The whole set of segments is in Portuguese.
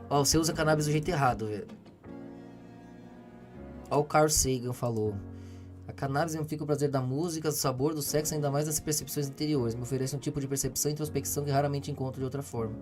Ó, você usa cannabis do jeito errado, velho. Ó, o Carl Sagan falou. A cannabis amplifica o prazer da música, do sabor, do sexo, ainda mais das percepções interiores. Me oferece um tipo de percepção e introspecção que raramente encontro de outra forma.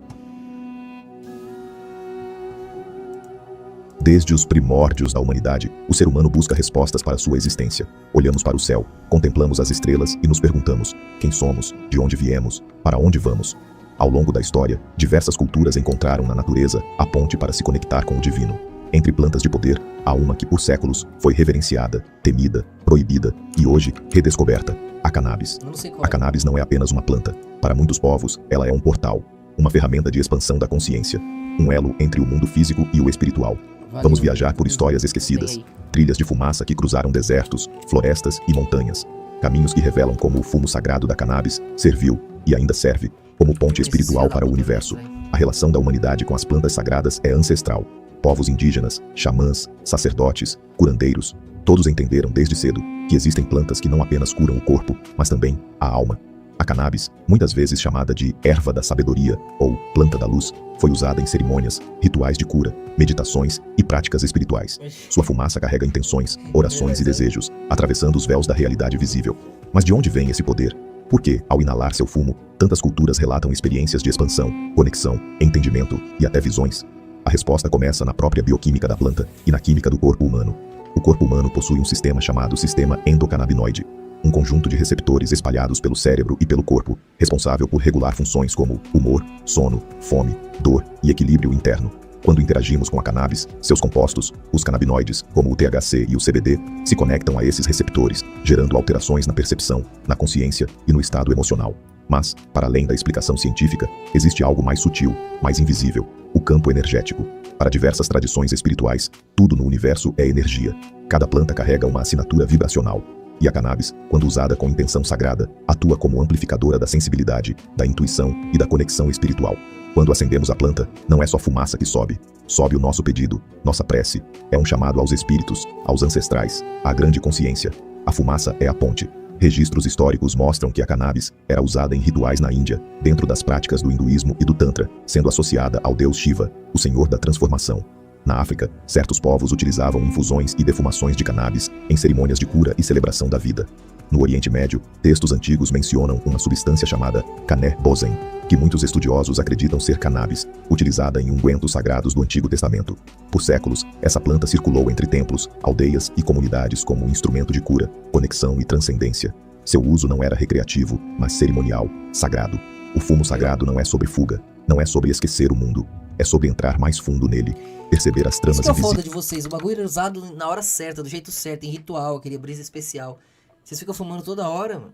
Desde os primórdios da humanidade, o ser humano busca respostas para sua existência. Olhamos para o céu, contemplamos as estrelas e nos perguntamos: quem somos, de onde viemos, para onde vamos? Ao longo da história, diversas culturas encontraram na natureza a ponte para se conectar com o divino. Entre plantas de poder, há uma que por séculos foi reverenciada, temida, proibida e hoje redescoberta: a cannabis. A cannabis não é apenas uma planta. Para muitos povos, ela é um portal, uma ferramenta de expansão da consciência, um elo entre o mundo físico e o espiritual. Vamos viajar por histórias esquecidas, trilhas de fumaça que cruzaram desertos, florestas e montanhas, caminhos que revelam como o fumo sagrado da cannabis serviu e ainda serve como ponte espiritual para o universo. A relação da humanidade com as plantas sagradas é ancestral. Povos indígenas, xamãs, sacerdotes, curandeiros, todos entenderam desde cedo que existem plantas que não apenas curam o corpo, mas também a alma. A cannabis, muitas vezes chamada de erva da sabedoria ou planta da luz, foi usada em cerimônias, rituais de cura, meditações e práticas espirituais. Sua fumaça carrega intenções, orações e desejos, atravessando os véus da realidade visível. Mas de onde vem esse poder? Por que, ao inalar seu fumo, tantas culturas relatam experiências de expansão, conexão, entendimento e até visões? A resposta começa na própria bioquímica da planta e na química do corpo humano. O corpo humano possui um sistema chamado sistema endocannabinoide, um conjunto de receptores espalhados pelo cérebro e pelo corpo, responsável por regular funções como humor, sono, fome, dor e equilíbrio interno. Quando interagimos com a cannabis, seus compostos, os canabinoides, como o THC e o CBD, se conectam a esses receptores, gerando alterações na percepção, na consciência e no estado emocional. Mas, para além da explicação científica, existe algo mais sutil, mais invisível: o campo energético. Para diversas tradições espirituais, tudo no universo é energia. Cada planta carrega uma assinatura vibracional. E a cannabis, quando usada com intenção sagrada, atua como amplificadora da sensibilidade, da intuição e da conexão espiritual. Quando acendemos a planta, não é só fumaça que sobe. Sobe o nosso pedido, nossa prece. É um chamado aos espíritos, aos ancestrais, à grande consciência. A fumaça é a ponte. Registros históricos mostram que a cannabis era usada em rituais na Índia, dentro das práticas do hinduísmo e do tantra, sendo associada ao deus Shiva, o senhor da transformação. Na África, certos povos utilizavam infusões e defumações de cannabis em cerimônias de cura e celebração da vida. No Oriente Médio, textos antigos mencionam uma substância chamada cané-bozen, que muitos estudiosos acreditam ser cannabis, utilizada em ungüentos sagrados do Antigo Testamento. Por séculos, essa planta circulou entre templos, aldeias e comunidades como um instrumento de cura, conexão e transcendência. Seu uso não era recreativo, mas cerimonial, sagrado. O fumo sagrado não é sobre fuga, não é sobre esquecer o mundo. É sobre entrar mais fundo nele, perceber as tramas invisíveis. Isso que é invisíveis. foda de vocês, o bagulho é usado na hora certa, do jeito certo, em ritual, aquele brisa especial. Vocês ficam fumando toda hora, mano.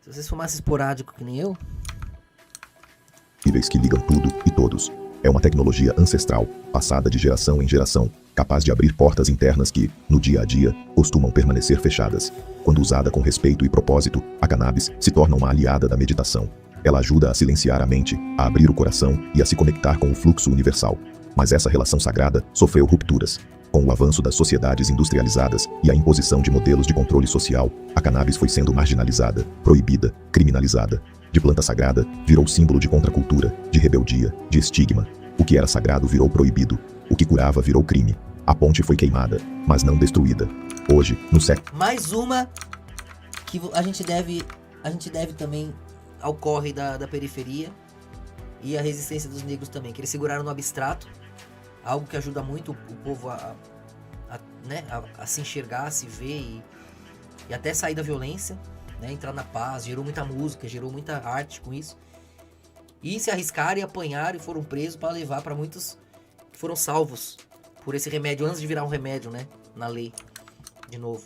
Se vocês fumassem esporádico que nem eu... Que ligam tudo e todos. É uma tecnologia ancestral, passada de geração em geração, capaz de abrir portas internas que, no dia a dia, costumam permanecer fechadas. Quando usada com respeito e propósito, a cannabis se torna uma aliada da meditação. Ela ajuda a silenciar a mente, a abrir o coração e a se conectar com o fluxo universal. Mas essa relação sagrada sofreu rupturas. Com o avanço das sociedades industrializadas e a imposição de modelos de controle social, a cannabis foi sendo marginalizada, proibida, criminalizada. De planta sagrada, virou símbolo de contracultura, de rebeldia, de estigma. O que era sagrado virou proibido. O que curava virou crime. A ponte foi queimada, mas não destruída. Hoje, no século... Mais uma que a gente deve também ao corre da periferia e a resistência dos negros também, que eles seguraram no abstrato, algo que ajuda muito o povo a se enxergar, a se ver e até sair da violência, né, entrar na paz. Gerou muita música, gerou muita arte com isso. E se arriscaram e apanharam e foram presos para levar para muitos que foram salvos por esse remédio, antes de virar um remédio, né, na lei, de novo.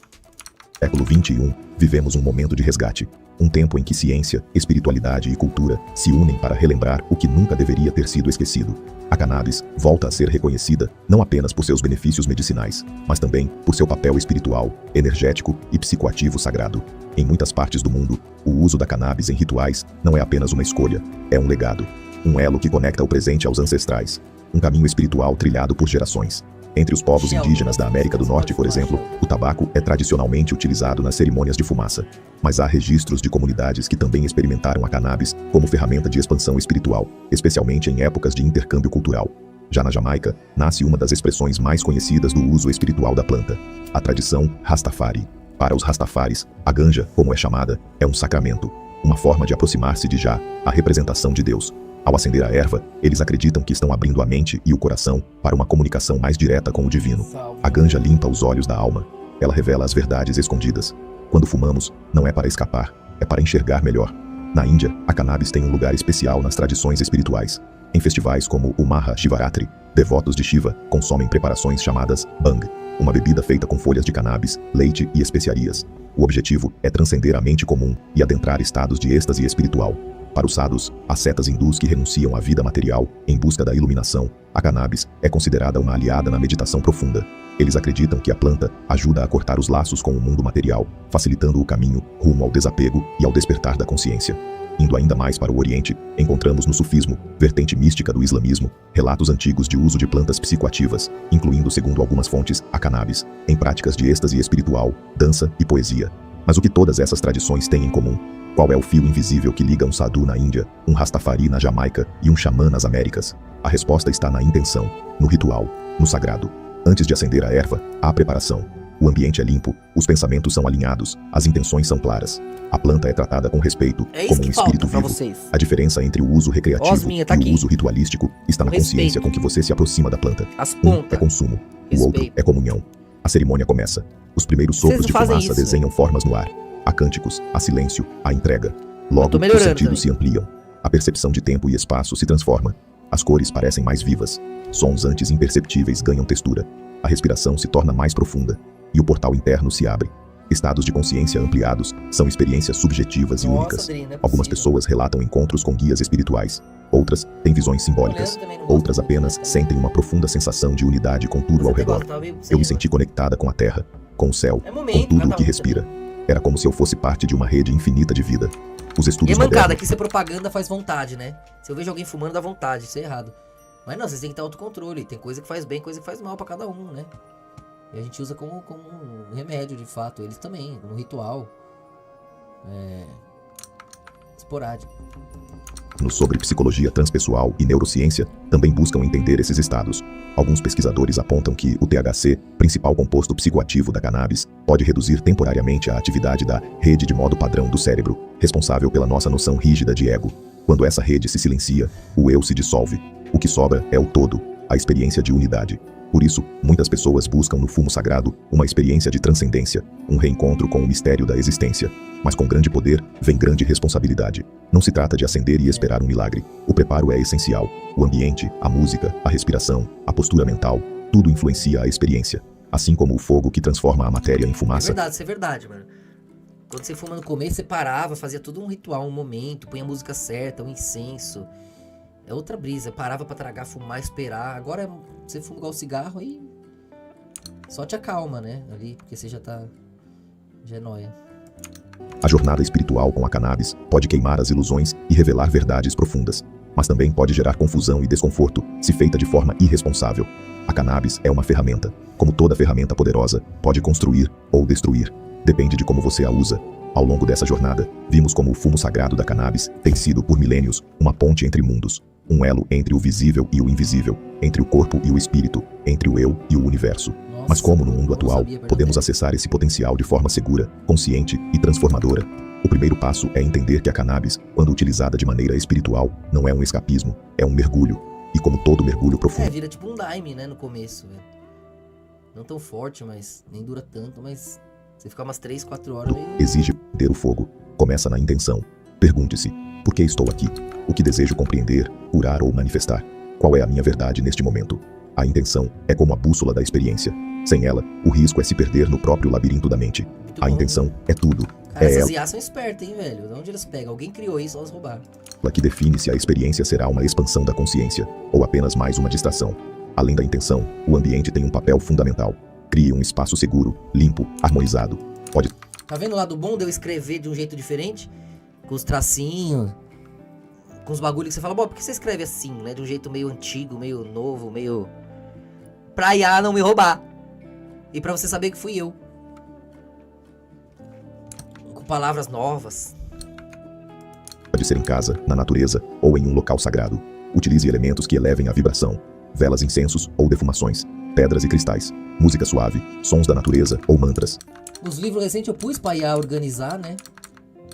Século XXI, vivemos um momento de resgate. Um tempo em que ciência, espiritualidade e cultura se unem para relembrar o que nunca deveria ter sido esquecido. A cannabis volta a ser reconhecida não apenas por seus benefícios medicinais, mas também por seu papel espiritual, energético e psicoativo sagrado. Em muitas partes do mundo, o uso da cannabis em rituais não é apenas uma escolha, é um legado. Um elo que conecta o presente aos ancestrais. Um caminho espiritual trilhado por gerações. Entre os povos indígenas da América do Norte, por exemplo, o tabaco é tradicionalmente utilizado nas cerimônias de fumaça. Mas há registros de comunidades que também experimentaram a cannabis como ferramenta de expansão espiritual, especialmente em épocas de intercâmbio cultural. Já na Jamaica, nasce uma das expressões mais conhecidas do uso espiritual da planta, a tradição Rastafari. Para os Rastafaris, a ganja, como é chamada, é um sacramento, uma forma de aproximar-se de Jah, a representação de Deus. Ao acender a erva, eles acreditam que estão abrindo a mente e o coração para uma comunicação mais direta com o divino. A ganja limpa os olhos da alma. Ela revela as verdades escondidas. Quando fumamos, não é para escapar, é para enxergar melhor. Na Índia, a cannabis tem um lugar especial nas tradições espirituais. Em festivais como o Maha Shivaratri, devotos de Shiva consomem preparações chamadas Bhang, uma bebida feita com folhas de cannabis, leite e especiarias. O objetivo é transcender a mente comum e adentrar estados de êxtase espiritual. Para os sadhus, ascetas hindus que renunciam à vida material em busca da iluminação, a cannabis é considerada uma aliada na meditação profunda. Eles acreditam que a planta ajuda a cortar os laços com o mundo material, facilitando o caminho rumo ao desapego e ao despertar da consciência. Indo ainda mais para o Oriente, encontramos no sufismo, vertente mística do islamismo, relatos antigos de uso de plantas psicoativas, incluindo, segundo algumas fontes, a cannabis, em práticas de êxtase espiritual, dança e poesia. Mas o que todas essas tradições têm em comum? Qual é o fio invisível que liga um sadhu na Índia, um Rastafari na Jamaica e um xamã nas Américas? A resposta está na intenção, no ritual, no sagrado. Antes de acender a erva, há a preparação. O ambiente é limpo, os pensamentos são alinhados, as intenções são claras. A planta é tratada com respeito, como um espírito vivo. A diferença entre o uso recreativo e o uso ritualístico está na consciência com que você se aproxima da planta. Um é consumo, o outro é comunhão. A cerimônia começa. Os primeiros sopros de fumaça desenham formas no ar. Há cânticos, há silêncio, há entrega. Logo, os sentidos se ampliam. A percepção de tempo e espaço se transforma. As cores parecem mais vivas. Sons antes imperceptíveis ganham textura. A respiração se torna mais profunda. E o portal interno se abre. Estados de consciência ampliados são experiências subjetivas e únicas. Algumas pessoas relatam encontros com guias espirituais. Outras têm visões simbólicas. Outras apenas sentem uma profunda sensação de unidade com tudo ao redor. Eu me senti conectada com a terra, com o céu, com tudo o que respira. Era como se eu fosse parte de uma rede infinita de vida. Os estudos e mancada, modernos... aqui ser propaganda faz vontade, né? Se eu vejo alguém fumando, dá vontade, isso é errado. Mas não, vocês têm que ter autocontrole. Tem coisa que faz bem, coisa que faz mal pra cada um, né? E a gente usa como um remédio, de fato. Eles também, como ritual. Esporádico. Sobre psicologia transpessoal e neurociência, também buscam entender esses estados. Alguns pesquisadores apontam que o THC, principal composto psicoativo da cannabis, pode reduzir temporariamente a atividade da rede de modo padrão do cérebro, responsável pela nossa noção rígida de ego. Quando essa rede se silencia, o eu se dissolve. O que sobra é o todo, a experiência de unidade. Por isso, muitas pessoas buscam no fumo sagrado uma experiência de transcendência, um reencontro com o mistério da existência. Mas com grande poder, vem grande responsabilidade. Não se trata de acender e esperar um milagre. O preparo é essencial. O ambiente, a música, a respiração, a postura mental, tudo influencia a experiência. Assim como o fogo que transforma a matéria em fumaça. Isso é verdade, mano. Quando você fuma no começo, você parava, fazia todo um ritual, um momento, punha a música certa, um incenso. É outra brisa, parava pra tragar, fumar, esperar. Agora você fuma igual cigarro e só te acalma, né? Ali, porque você já é nóia. A jornada espiritual com a cannabis pode queimar as ilusões e revelar verdades profundas, mas também pode gerar confusão e desconforto se feita de forma irresponsável. A cannabis é uma ferramenta. Como toda ferramenta poderosa, pode construir ou destruir. Depende de como você a usa. Ao longo dessa jornada, vimos como o fumo sagrado da cannabis tem sido, por milênios, uma ponte entre mundos. Um elo entre o visível e o invisível, entre o corpo e o espírito, entre o eu e o universo. Mas como no mundo atual, podemos acessar esse potencial de forma segura, consciente e transformadora? O primeiro passo é entender que a cannabis, quando utilizada de maneira espiritual, não é um escapismo, é um mergulho. E como todo mergulho profundo... vira tipo um daime, né, no começo, velho. Não tão forte, mas nem dura tanto, mas você ficar umas 3, 4 horas... Exige ter o fogo. Começa na intenção. Pergunte-se, por que estou aqui? O que desejo compreender, curar ou manifestar? Qual é a minha verdade neste momento? A intenção é como a bússola da experiência. Sem ela, o risco é se perder no próprio labirinto da mente. A intenção é tudo. Cara, essas IA são espertas, hein, velho? De onde eles pegam? Alguém criou isso, elas roubaram. Ela que define se a experiência será uma expansão da consciência ou apenas mais uma distração. Além da intenção, o ambiente tem um papel fundamental. Crie um espaço seguro, limpo, harmonizado. Pode... Tá vendo o lado bom de eu escrever de um jeito diferente? Com os tracinhos, com os bagulhos que você fala, bom, por que você escreve assim, né? De um jeito meio antigo, meio novo, meio... Pra IA não me roubar. E pra você saber que fui eu. Com palavras novas. Pode ser em casa, na natureza ou em um local sagrado. Utilize elementos que elevem a vibração. velas, incensos ou defumações, pedras e cristais, música suave, sons da natureza ou mantras. Os livros recentes eu pus pra IA organizar, né?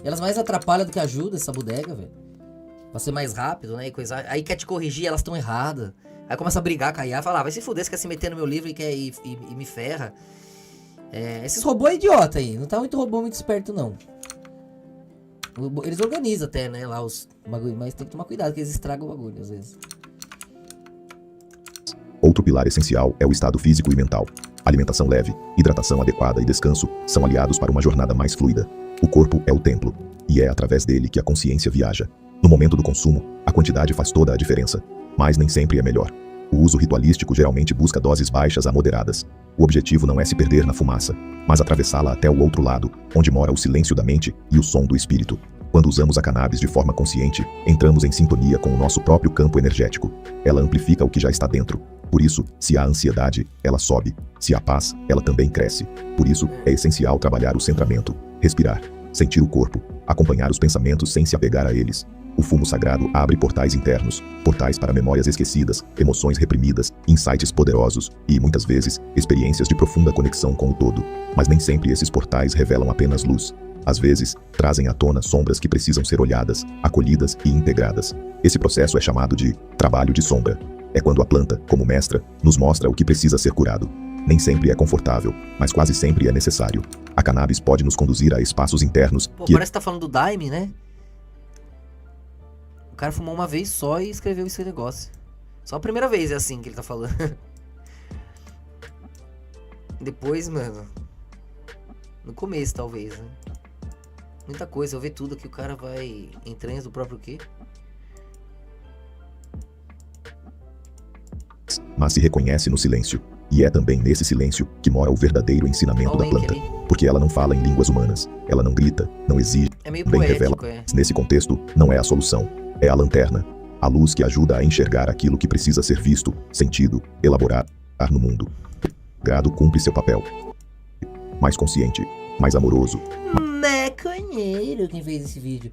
Elas mais atrapalham do que ajudam essa bodega, velho. Pra ser mais rápido, né? E coisa. Aí quer te corrigir, elas estão erradas. Aí começa a brigar com a IA, fala, vai se fuder, você quer se meter no meu livro e me ferra. Esses robôs é idiota aí, não tá muito robô muito esperto não. Eles organizam até, né, lá os bagulho, mas tem que tomar cuidado que eles estragam o bagulho às vezes. Outro pilar essencial é o estado físico e mental. Alimentação leve, hidratação adequada e descanso são aliados para uma jornada mais fluida. O corpo é o templo, e é através dele que a consciência viaja. No momento do consumo, a quantidade faz toda a diferença, mas nem sempre é melhor. O uso ritualístico geralmente busca doses baixas a moderadas. O objetivo não é se perder na fumaça, mas atravessá-la até o outro lado, onde mora o silêncio da mente e o som do espírito. Quando usamos a cannabis de forma consciente, entramos em sintonia com o nosso próprio campo energético. Ela amplifica o que já está dentro. Por isso, se há ansiedade, ela sobe. Se há paz, ela também cresce. Por isso, é essencial trabalhar o centramento, respirar, sentir o corpo, acompanhar os pensamentos sem se apegar a eles. O fumo sagrado abre portais internos, portais para memórias esquecidas, emoções reprimidas, insights poderosos e, muitas vezes, experiências de profunda conexão com o todo. Mas nem sempre esses portais revelam apenas luz. Às vezes, trazem à tona sombras que precisam ser olhadas, acolhidas e integradas. Esse processo é chamado de trabalho de sombra. É quando a planta, como mestra, nos mostra o que precisa ser curado. Nem sempre é confortável, mas quase sempre é necessário. A cannabis pode nos conduzir a espaços internos Pô, parece que tá falando do Daime, né? O cara fumou uma vez só e escreveu esse negócio. Só a primeira vez é assim que ele tá falando. Depois, mano... No começo, talvez, né? Muita coisa, eu ver tudo que o cara vai... Entranhas do próprio quê? Mas se reconhece no silêncio. E é também nesse silêncio que mora o verdadeiro ensinamento da planta. Porque ela não fala em línguas humanas. Ela não grita, não exige, é meio também poético, revela. Nesse contexto, não é a solução. É a lanterna. A luz que ajuda a enxergar aquilo que precisa ser visto, sentido, elaborar no mundo. O gado cumpre seu papel. Mais consciente, mais amoroso. Maconheiro quem fez esse vídeo.